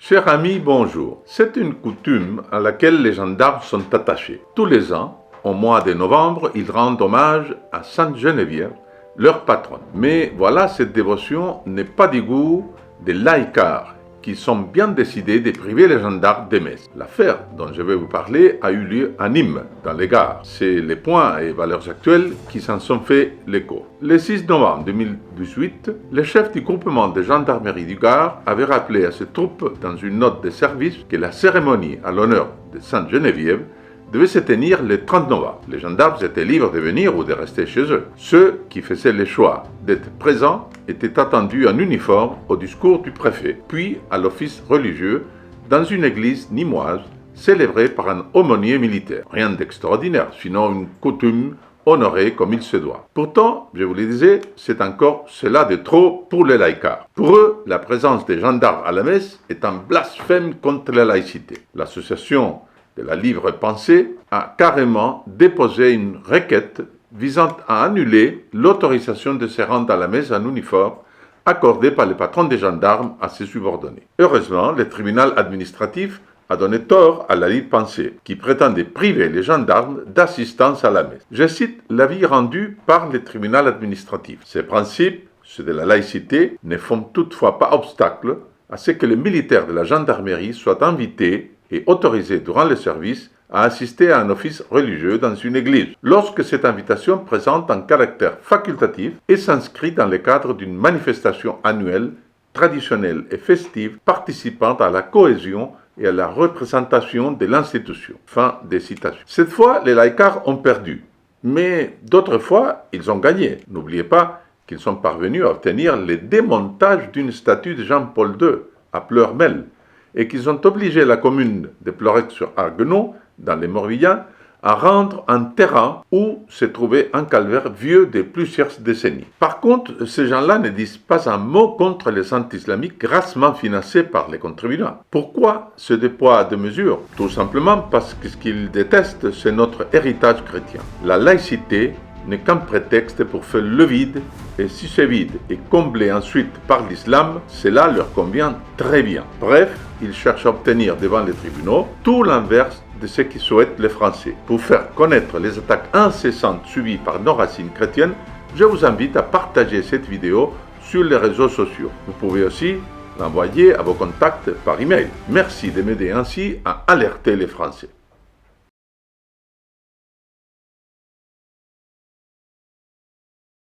Chers amis, bonjour. C'est une coutume à laquelle les gendarmes sont attachés. Tous les ans, au mois de novembre, ils rendent hommage à Sainte Geneviève, leur patronne. Mais voilà, cette dévotion n'est pas du goût des laïcards, qui sont bien décidés de priver les gendarmes des messes. L'affaire dont je vais vous parler a eu lieu à Nîmes, dans les Gard. C'est les points et valeurs actuelles qui s'en sont fait l'écho. Le 6 novembre 2018, le chef du groupement de gendarmerie du Gard avait rappelé à ses troupes dans une note de service que la cérémonie à l'honneur de Sainte Geneviève devait se tenir le 30 novembre. Les gendarmes étaient libres de venir ou de rester chez eux. Ceux qui faisaient le choix d'être présents étaient attendus en uniforme au discours du préfet, puis à l'office religieux dans une église nîmoise célébrée par un aumônier militaire. Rien d'extraordinaire, sinon une coutume honorée comme il se doit. Pourtant, je vous le disais, c'est encore cela de trop pour les laïcards. Pour eux, la présence des gendarmes à la messe est un blasphème contre la laïcité. L'association de la Libre Pensée a carrément déposé une requête visant à annuler l'autorisation de se rendre à la messe en uniforme accordée par le patron des gendarmes à ses subordonnés. Heureusement, le tribunal administratif a donné tort à la Libre Pensée, qui prétendait priver les gendarmes d'assistance à la messe. Je cite l'avis rendu par le tribunal administratif. Ces principes, ceux de la laïcité, ne font toutefois pas obstacle à ce que les militaires de la gendarmerie soient invités et autorisé durant le service à assister à un office religieux dans une église, lorsque cette invitation présente un caractère facultatif et s'inscrit dans le cadre d'une manifestation annuelle, traditionnelle et festive participant à la cohésion et à la représentation de l'institution. Fin des citations. Cette fois, les laïcards ont perdu, mais d'autres fois, ils ont gagné. N'oubliez pas qu'ils sont parvenus à obtenir le démontage d'une statue de Jean-Paul II à Pleurmel, et qu'ils ont obligé la commune de Plorec-sur-Arguenot, dans les Morbihan, à rendre un terrain où se trouvait un calvaire vieux de plusieurs décennies. Par contre, ces gens-là ne disent pas un mot contre les anti-islamiques grassement financés par les contribuables. Pourquoi ce déploie de mesures? Tout simplement parce que ce qu'ils détestent, c'est notre héritage chrétien. La laïcité n'est qu'un prétexte pour faire le vide, et si ce vide est comblé ensuite par l'islam, cela leur convient très bien. Bref, ils cherchent à obtenir devant les tribunaux tout l'inverse de ce que souhaitent les Français. Pour faire connaître les attaques incessantes subies par nos racines chrétiennes, je vous invite à partager cette vidéo sur les réseaux sociaux. Vous pouvez aussi l'envoyer à vos contacts par email. Merci de m'aider ainsi à alerter les Français.